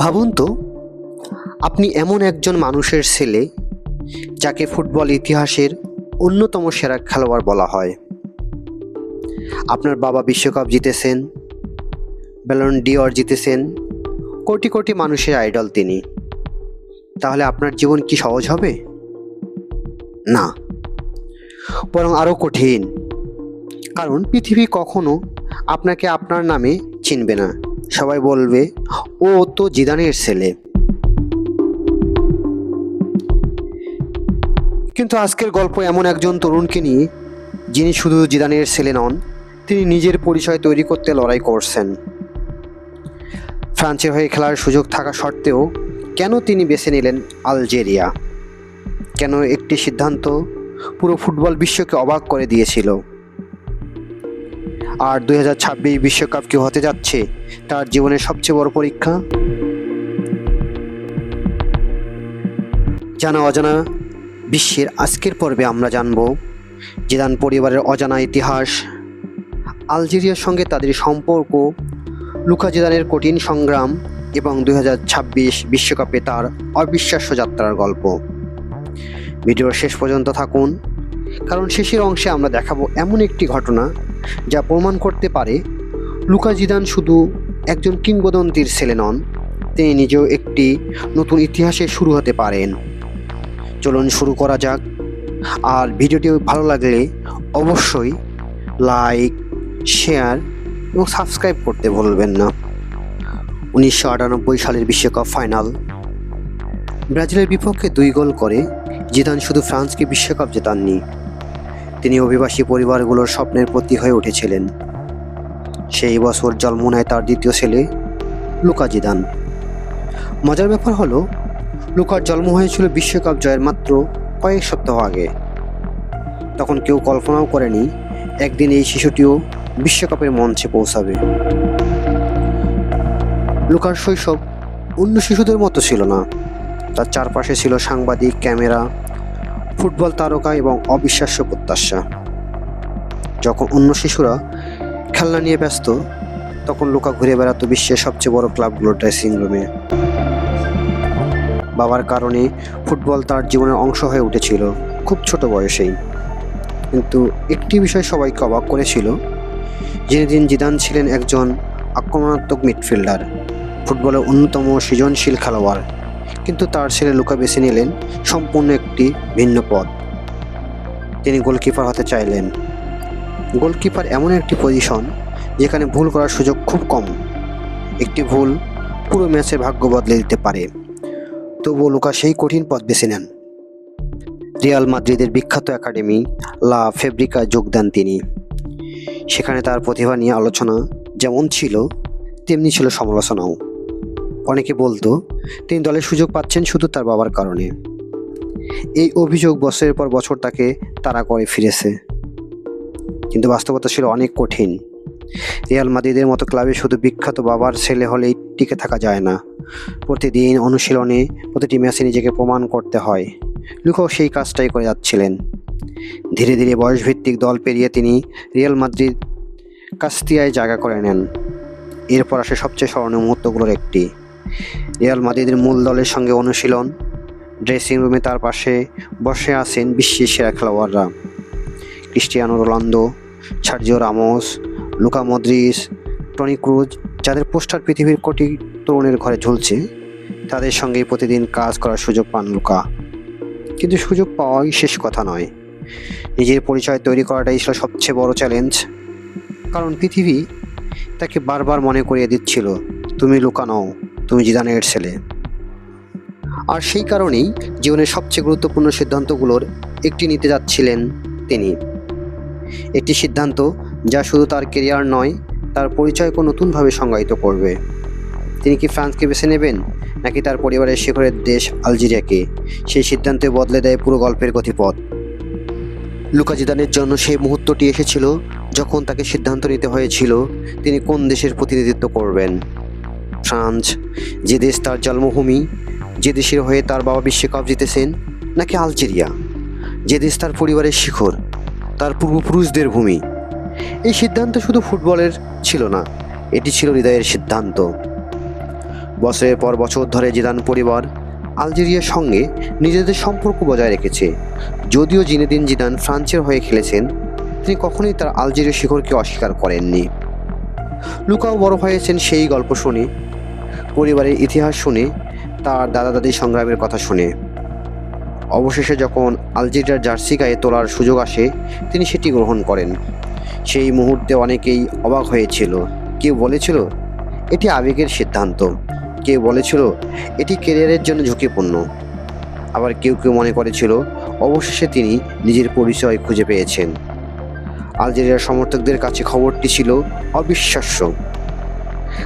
ভাবুন তো, আপনি এমন একজন মানুষের ছেলে যাকে ফুটবল ইতিহাসের অন্যতম সেরা খেলোয়াড় বলা হয়। আপনার বাবা বিশ্বকাপ জিতেছেন, ব্যালন ডি'অর জিতেছেন, কোটি কোটি মানুষের আইডল তিনি। তাহলে আপনার জীবন কি সহজ হবে? না, বরং আরও কঠিন। কারণ পৃথিবী কখনো আপনাকে আপনার নামে চিনবে না। সবাই বলবে, ও তো জিদানের ছেলে। কিন্তু আজকের গল্প এমন একজন তরুণকে নিয়ে, যিনি শুধু জিদানের ছেলে নন, তিনি নিজের পরিচয় তৈরি করতে লড়াই করছেন। ফ্রান্সের হয়ে খেলার সুযোগ থাকা সত্ত্বেও কেন তিনি বেছে নিলেন আলজেরিয়া? কেন একটি সিদ্ধান্ত পুরো ফুটবল বিশ্বকে অবাক করে দিয়েছিল? আর 2026 বিশ্বকাপ কি হতে যাচ্ছে তার জীবনের সবচেয়ে বড় পরীক্ষা? জানা অজানা বিশ্বের আজকের পর্বে আমরা জানব জিদান পরিবারের অজানা ইতিহাস, আলজেরিয়ার সঙ্গে তাদের সম্পর্ক, লুকা জিদানের কঠিন সংগ্রাম এবং 2026 বিশ্বকাপে তার অবিশ্বাস্য যাত্রার গল্প। ভিডিওর শেষ পর্যন্ত থাকুন, কারণ শেষের অংশে আমরা দেখাবো এমন একটি ঘটনা যা প্রমাণ করতে পারে লুকা জিদান শুধু একজন কিংবদন্তির ছেলে নন, তিনি নিজেও একটি নতুন ইতিহাসের শুরু হতে পারেন। চলুন শুরু করা যাক। আর ভিডিওটি ভালো লাগলে অবশ্যই লাইক, শেয়ার এবং সাবস্ক্রাইব করতে ভুলবেন না। 1998 সালের বিশ্বকাপ ফাইনাল। ব্রাজিলের বিপক্ষে 2 গোল করে জিদান শুধু ফ্রান্সকে বিশ্বকাপ জেতাননি, তিনি অভিবাসী পরিবারগুলোর স্বপ্নের প্রতীক হয়ে উঠেছিলেন। সেই বছর জন্ম নেয় তার দ্বিতীয় ছেলে লুকা জিদান। মজার ব্যাপার হলো, লুকার জন্ম হয়েছিল বিশ্বকাপ জয়ের মাত্র কয়েক সপ্তাহ আগে। তখন কেউ কল্পনাও করেনি একদিন এই শিশুটিও বিশ্বকাপের মঞ্চে পৌঁছাবে। লুকার শৈশব অন্য শিশুদের মতো ছিল না। তার চারপাশে ছিল সাংবাদিক, ক্যামেরা, ফুটবল তারকা এবং অবিশ্বাস্য প্রত্যাশা। যখন অন্য শিশুরা খেলনা নিয়ে ব্যস্ত, তখন লুকা ঘুরে বেড়াতো বিশ্বের সবচেয়ে বড় ক্লাবগুলোর ড্রেসিং রুমে। বাবার কারণে ফুটবল তার জীবনের অংশ হয়ে উঠেছিল খুব ছোট বয়সেই। কিন্তু একটি বিষয় সবাইকে অবাক করেছিল, জিনেদিন জিদান ছিলেন একজন আক্রমণাত্মক মিডফিল্ডার, ফুটবলের অন্যতম সৃজনশীল খেলোয়াড়। কিন্তু তার ছেলে লুকা বেছে নিলেন সম্পূর্ণ একটি ভিন্ন পথ। তিনি গোলকিপার হতে চাইলেন। গোলকিপার এমন একটি পজিশন যেখানে ভুল করার সুযোগ খুব কম। একটি ভুল পুরো ম্যাচের ভাগ্য বদলে দিতে পারে। তবুও লুকা সেই কঠিন পথ বেছে নেন। রিয়াল মাদ্রিদের বিখ্যাত একাডেমি লা ফেব্রিকায় যোগ দেন তিনি। সেখানে তার প্রতিভা নিয়ে আলোচনা যেমন ছিল, তেমনি ছিল সমালোচনাও। অনেকে বলতো তিনি দলের সুযোগ পাচ্ছেন শুধু তার বাবার কারণে। এই অভিযোগ বছরের পর বছর তাকে তাড়া করে ফিরেছে। কিন্তু বাস্তবতা ছিল অনেক কঠিন। রিয়াল মাদ্রিদের মতো ক্লাবে শুধু বিখ্যাত বাবার ছেলে হলেই টিকে থাকা যায় না। প্রতিদিন অনুশীলনে, প্রতিটি ম্যাচে নিজেকে প্রমাণ করতে হয়। লুকাও সেই কাজটাই করে যাচ্ছিলেন। ধীরে ধীরে বয়সভিত্তিক দল পেরিয়ে তিনি রিয়াল মাদ্রিদ কাস্তিয়ায় জায়গা করে নেন। এরপর আসে সবচেয়ে স্মরণীয় মুহূর্তগুলোর একটি। রিয়াল মাদ্রিদের মূল দলের সঙ্গে অনুশীলন। ড্রেসিং রুমে তার পাশে বসে আছেন বিশ্বের সেরা খেলোয়াড়রা, Cristiano Ronaldo, Sergio Ramos, Luka Modric, Toni Kroos, যাদের পোস্টার পৃথিবীর কোটি তরুণের ঘরে ঝুলছে। তাদের সঙ্গেই প্রতিদিন কাজ করার সুযোগ পান লুকা। কিন্তু সুযোগ পাওয়াই শেষ কথা নয়, নিজের পরিচয় তৈরি করাটাই ছিল সবচেয়ে বড় চ্যালেঞ্জ। কারণ পৃথিবী তাকে বারবার মনে করিয়ে দিচ্ছিল, তুমি লুকা নও, তুমি জিদানের ছেলে। আর সেই কারণেই জীবনের সবচেয়ে গুরুত্বপূর্ণ সিদ্ধান্তগুলোর একটি নিতে যাচ্ছিলেন তিনি। একটি সিদ্ধান্ত যা শুধু তার কেরিয়ার নয়, তার পরিচয়কে নতুনভাবে সংজ্ঞায়িত করবে। তিনি কি ফ্রান্সকে বেছে নেবেন, নাকি তার পরিবারের শিখরের দেশ আলজেরিয়াকে? সেই সিদ্ধান্তে বদলে দেয় পুরো গল্পের গতিপথ। লুকা জিদানের জন্য সেই মুহূর্তটি এসেছিল যখন তাকে সিদ্ধান্ত নিতে হয়েছিল তিনি কোন দেশের প্রতিনিধিত্ব করবেন। ফ্রান্স, যে দেশ তার জন্মভূমি, যে দেশের হয়ে তার বাবা বিশ্বকাপ জিতেছেন, নাকি আলজেরিয়া, যে দেশ তার পরিবারের শিখর, তার পূর্বপুরুষদের ভূমি? এই সিদ্ধান্ত শুধু ফুটবলের ছিল না, এটি ছিল হৃদয়ের সিদ্ধান্ত। বছরের পর বছর ধরে জিদান পরিবার আলজেরিয়ার সঙ্গে নিজেদের সম্পর্ক বজায় রেখেছে। যদিও জিনেদিন জিদান ফ্রান্সের হয়ে খেলেছেন, তিনি কখনোই তার আলজেরীয় শিকড়কে অস্বীকার করেননি। লুকাও বড় হয়েছেন সেই গল্প শুনে, পরিবারের ইতিহাস শুনে, তার দাদা দাদির সংগ্রামের কথা শুনে। অবশেষে যখন আলজেরিয়ার জার্সি গায়ে তোলার সুযোগ আসে, তিনি সেটি গ্রহণ করেন। সেই মুহূর্তে অনেকেই অবাক হয়েছিল। কেউ বলেছিল এটি আবেগের সিদ্ধান্ত, কেউ বলেছিল এটি ক্যারিয়ারের জন্য ঝুঁকিপূর্ণ, আবার কেউ কেউ মনে করেছিল অবশেষে তিনি নিজের পরিচয় খুঁজে পেয়েছেন। আলজেরিয়ার সমর্থকদের কাছে খবরটি ছিল অবিশ্বাস্য,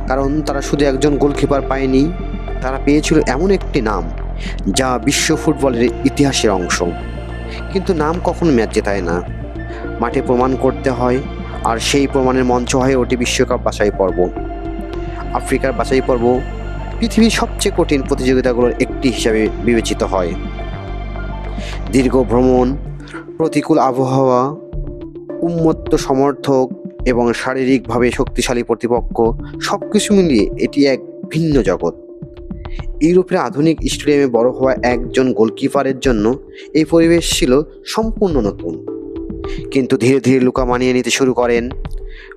কারণ তারা শুধু একজন গোলকিপার পায়নি, তারা পেয়েছিল এমন একটি নাম যা বিশ্ব ফুটবলের ইতিহাসের অংশ। কিন্তু নাম কখনো ম্যাচ জেতায় না, মাঠে প্রমাণ করতে হয়, আর সেই প্রমাণের মঞ্চ হয়ে ওঠে বিশ্বকাপ বাছাই পর্ব। আফ্রিকার বাছাই পর্ব পৃথিবীর সবচেয়ে কঠিন প্রতিযোগিতাগুলোর একটি হিসাবে বিবেচিত হয়। দীর্ঘ ভ্রমণ, প্রতিকূল আবহাওয়া, উন্মত্ত সমর্থক এবং শারীরিকভাবে শক্তিশালী প্রতিপক্ষ, সব কিছু মিলিয়ে এটি এক ভিন্ন জগৎ। ইউরোপের আধুনিক স্টেডিয়ামে বড় হওয়া একজন গোলকিপারের জন্য এই পরিবেশ ছিল সম্পূর্ণ নতুন। কিন্তু ধীরে ধীরে লুকা মানিয়ে নিতে শুরু করেন।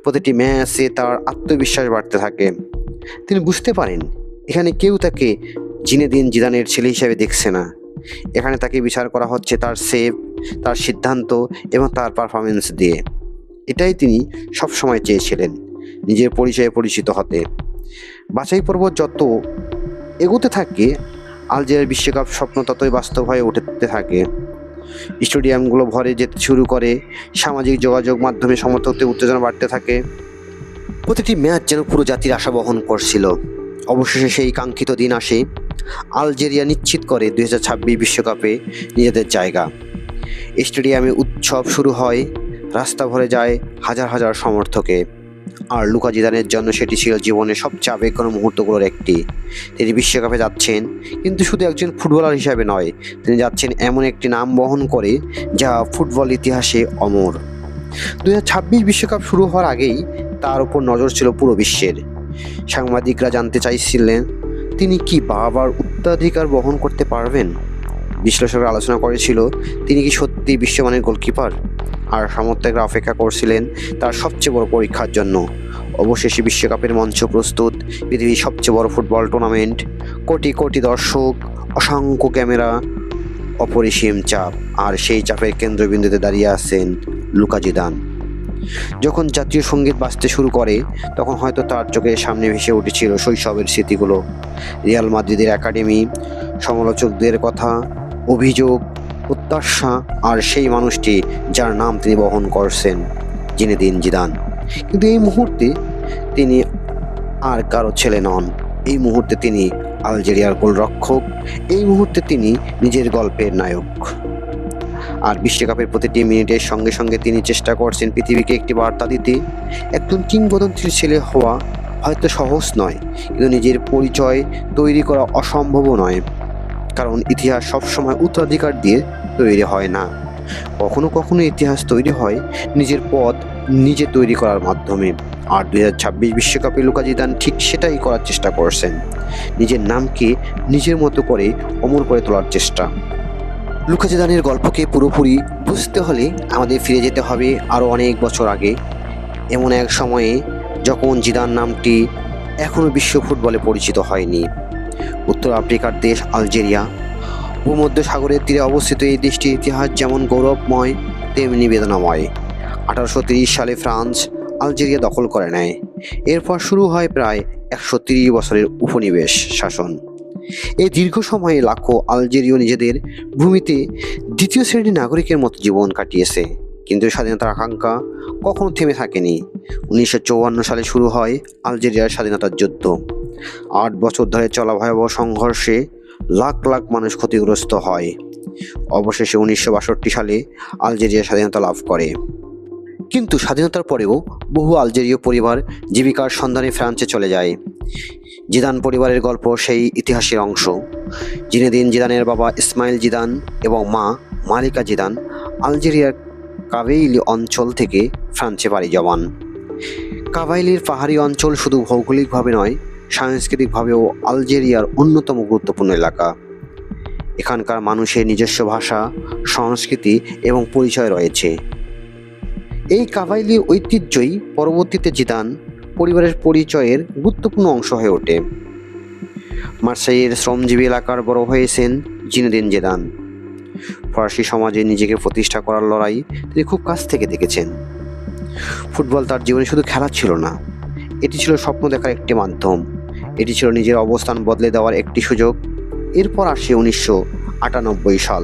প্রতিটি ম্যাচে তার আত্মবিশ্বাস বাড়তে থাকে। তিনি বুঝতে পারেন এখানে কেউ তাকে জিনেদিন জিদানের ছেলে হিসেবে দেখছে না, এখানে তাকে বিচার করা হচ্ছে তার সেভ, তার সিদ্ধান্ত এবং তার পারফরমেন্স দিয়ে। এটাই তিনি সবসময় চেয়েছিলেন, নিজের পরিচয়ে পরিচিত হতে। বাছাই পর্ব যত এগোতে থাকে, আলজেরিয়ার বিশ্বকাপ স্বপ্ন ততই বাস্তব হয়ে উঠতে থাকে। স্টেডিয়ামগুলো ভরে যেতে শুরু করে, সামাজিক যোগাযোগ মাধ্যমে সমর্থকদের উত্তেজনা বাড়তে থাকে। প্রতিটি ম্যাচ যেন পুরো জাতির আশা বহন করছিল। অবশেষে সেই কাঙ্ক্ষিত দিন আসে। আলজেরিয়া নিশ্চিত করে 2026 বিশ্বকাপে নিজেদের জায়গা। স্টেডিয়ামে উৎসব শুরু হয়, রাস্তা ভরে যায় হাজার হাজার সমর্থকে। আর লুকা জিদানের জন্য সেটি ছিল জীবনের সবচেয়ে আবেগঘন মুহূর্তগুলোর একটি। তিনি বিশ্বকাপে যাচ্ছেন, কিন্তু শুধু একজন ফুটবলার হিসাবে নয়, তিনি যাচ্ছেন এমন একটি নাম বহন করে যা ফুটবল ইতিহাসে অমর। 2026 বিশ্বকাপ শুরু হওয়ার আগেই তার উপর নজর ছিল পুরো বিশ্বের। সাংবাদিকরা জানতে চাইছিলেন তিনি কি বাবার উত্তরাধিকার বহন করতে পারবেন। বিশ্লেষকরা আলোচনা করেছিল তিনি কি সত্যি বিশ্বমানের গোলকিপার। আর সমর্থকরা অপেক্ষা করছিলেন তার সবচেয়ে বড় পরীক্ষার জন্য। অবশেষে বিশ্বকাপের মঞ্চ প্রস্তুত, পৃথিবীর সবচেয়ে বড় ফুটবল টুর্নামেন্ট, কোটি কোটি দর্শক, অসংখ্য ক্যামেরা, অপরিসীম চাপ, আর সেই চাপের কেন্দ্রবিন্দুতে দাঁড়িয়ে আছেন লুকা জিদান। যখন জাতীয় সঙ্গীত বাজতে শুরু করে, তখন হয়তো তার চোখের সামনে ভেসে উঠেছিল শৈশবের স্মৃতিগুলো, রিয়াল মাদ্রিদের একাডেমি, সমালোচকদের কথা, অভিযোগ, প্রত্যাশা, আর সেই মানুষটি যার নাম তিনি বহন করছেন, জিনেদিন জিদান। কিন্তু এই মুহূর্তে তিনি আর কারো ছেলে নন। এই মুহূর্তে তিনি আলজেরিয়ার গোলরক্ষক। এই মুহূর্তে তিনি নিজের গল্পের নায়ক। আর বিশ্বকাপের প্রতিটি মিনিটের সঙ্গে সঙ্গে তিনি চেষ্টা করছেন পৃথিবীকে একটি বার্তা দিতে। একজন কিংবদন্তির ছেলে হওয়া হয়তো সহজ নয়, কিন্তু নিজের পরিচয় তৈরি করা অসম্ভবও নয়। কারণ ইতিহাস সবসময় উত্তরাধিকার দিয়ে তৈরি হয় না, কখনো কখনো ইতিহাস তৈরি হয় নিজের পথ নিজে তৈরি করার মাধ্যমে। আর 2026 বিশ্বকাপে লুকা জিদান ঠিক সেটাই করার চেষ্টা করছেন, নিজের নামকে নিজের মতো করে অমর করে তোলার চেষ্টা। লুকা জিদানের গল্পকে পুরোপুরি বুঝতে হলে আমাদের ফিরে যেতে হবে আরও অনেক বছর আগে, এমন এক সময়ে যখন জিদান নামটি এখনও বিশ্ব ফুটবলে পরিচিত হয়নি। উত্তর আফ্রিকার দেশ আলজেরিয়া, ভূমধ্য সাগরের তীরে অবস্থিত এই দেশটির ইতিহাস যেমন গৌরবময় তেমনি বেদনাময়। 1830 সালে ফ্রান্স আলজেরিয়া দখল করে নেয়। এরপর শুরু হয় প্রায় 130 বছরের উপনিবেশ শাসন। এই দীর্ঘ সময়ে লাখো আলজেরীয় নিজেদের ভূমিতে দ্বিতীয় শ্রেণীর নাগরিকের মতো জীবন কাটিয়েছে। কিন্তু স্বাধীনতার আকাঙ্ক্ষা কখনো থেমে থাকেনি। 1954 সালে শুরু হয় আলজেরিয়ার স্বাধীনতার যুদ্ধ। 8 বছর ধরে চলা ভয়াবহ সংঘর্ষে লাখ লাখ মানুষ ক্ষতিগ্রস্ত হয়। অবশেষে 1962 সালে আলজেরিয়া স্বাধীনতা লাভ করে। কিন্তু স্বাধীনতার পরেও বহু আলজেরীয় পরিবার জীবিকার সন্ধানে ফ্রান্সে চলে যায়। জিদান পরিবারের গল্প সেই ইতিহাসের অংশ। জিনেদিন জিদানের বাবা ইসমাইল জিদান এবং মা মালিকা জিদান আলজেরিয়ার কাবেইলি অঞ্চল থেকে ফ্রান্সে পাড়ি জমান। কাবাইলির পাহাড়ি অঞ্চল শুধু ভৌগোলিকভাবে নয়, সাংস্কৃতিকভাবেও আলজেরিয়ার অন্যতম গুরুত্বপূর্ণ এলাকা। এখানকার মানুষের নিজস্ব ভাষা, সংস্কৃতি এবং পরিচয় রয়েছে। এই কাবাইলি ঐতিহ্যই পরবর্তীতে জিদান পরিবারের পরিচয়ের গুরুত্বপূর্ণ অংশ হয়ে ওঠে। মার্সাইয়ের শ্রমজীবী এলাকার বড় হয়েছেন জিনেদিন জিদান। ফরাসি সমাজে নিজেকে প্রতিষ্ঠা করার লড়াই তিনি খুব কাছ থেকে দেখেছেন। ফুটবল তার জীবনে শুধু খেলা ছিল না, এটি ছিল স্বপ্ন দেখার একটি মাধ্যম, এটি ছিল নিজের অবস্থান বদলে দেওয়ার একটি সুযোগ। এরপর আসে 1998 সাল।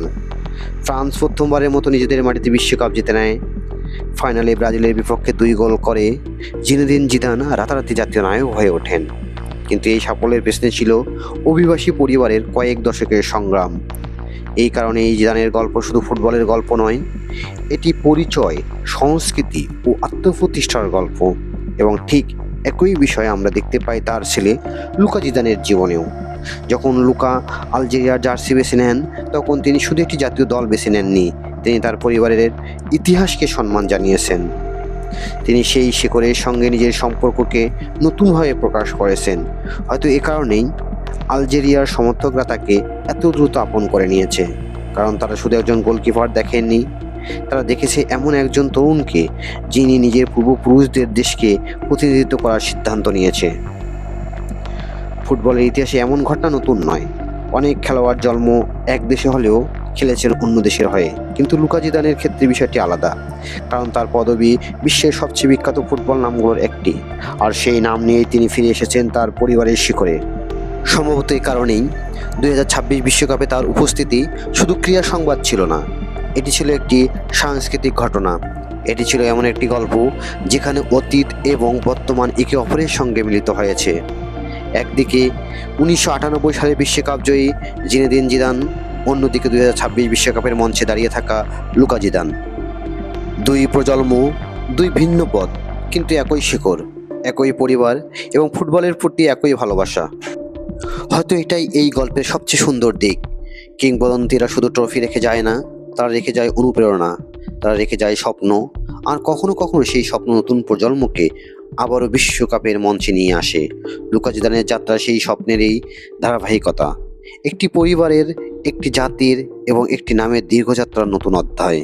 ফ্রান্স প্রথমবারের মতো নিজেদের মাটিতে বিশ্বকাপ জিতে নেয়। ফাইনালে ব্রাজিলের বিপক্ষে 2 গোল করে জিনেদিন জিদান রাতারাতি জাতীয় নায়ক হয়ে ওঠেন। কিন্তু এই সাফল্যের পেছনে ছিল অভিবাসী পরিবারের কয়েক দশকের সংগ্রাম। এই কারণে এই জিদানের গল্প শুধু ফুটবলের গল্প নয়, এটি পরিচয়, সংস্কৃতি ও আত্মপ্রতিষ্ঠার গল্প। এবং ঠিক একই বিষয় আমরা দেখতে পাই তার ছেলে লুকা জিদানের জীবনেও। যখন লুকা আলজেরিয়ার জার্সি বেছে নেন, তখন তিনি শুধু একটি জাতীয় দল বেছে নেননি, তিনি তার পরিবারের ইতিহাসকে সম্মান জানিয়েছেন। তিনি সেই শিকড়ের সঙ্গে নিজের সম্পর্ককে নতুনভাবে প্রকাশ করেছেন। হয়তো এ কারণেই আলজেরিয়ার সমর্থকরা তাকে এত দ্রুত আপন করে নিয়েছে, কারণ তারা শুধু একজন গোলকিপার দেখেননি, তারা দেখেছে এমন একজন তরুণকে যিনি নিজের পূর্বপুরুষদের দেশকে প্রতিনিধিত্ব করার সিদ্ধান্ত নিয়েছে। ফুটবলের ইতিহাসে এমন ঘটনা নতুন নয়। অনেক খেলোয়াড় জন্ম এক দেশে হলেও খেলেছেন অন্য দেশের হয়ে, কিন্তু লুকা জিদানের ক্ষেত্রে বিষয়টি আলাদা, কারণ তার পদবি বিশ্বের সবচেয়ে বিখ্যাত ফুটবল নামগুলোর একটি, আর সেই নাম নিয়েই তিনি ফিরে এসেছেন তার পরিবারের শিকড়ে। সম্ভবত এই কারণেই 2026 বিশ্বকাপে তার উপস্থিতি শুধু ক্রীড়া সংবাদ ছিল না, এটি ছিল একটি সাংস্কৃতিক ঘটনা। এটি ছিল এমন একটি গল্প যেখানে অতীত এবং বর্তমান একে অপরের সঙ্গে মিলিত হয়েছে। একদিকে 1998 সালের বিশ্বকাপ জয়ী জিনেদিন জিদান, অন্যদিকে 2026 বিশ্বকাপের মঞ্চে দাঁড়িয়ে থাকা লুকা জিদান। 2 প্রজন্ম, 2 ভিন্ন পথ, কিন্তু একই শিকড়, একই পরিবার এবং ফুটবলের প্রতি একই ভালোবাসা। হয়তো এটাই এই গল্পের সবচেয়ে সুন্দর দিক। কিংবদন্তিরা শুধু ট্রফি রেখে যায় না, তারা রেখে যায় অনুপ্রেরণা, তারা রেখে যায় স্বপ্ন, আর কখনো কখনো সেই স্বপ্ন নতুন প্রজন্মকে আবারও বিশ্বকাপের মঞ্চে নিয়ে আসে। লুকা জিদানের যাত্রা সেই স্বপ্নেরই ধারাবাহিকতা, একটি পরিবারের, একটি জাতির এবং একটি নামের দীর্ঘযাত্রার নতুন অধ্যায়।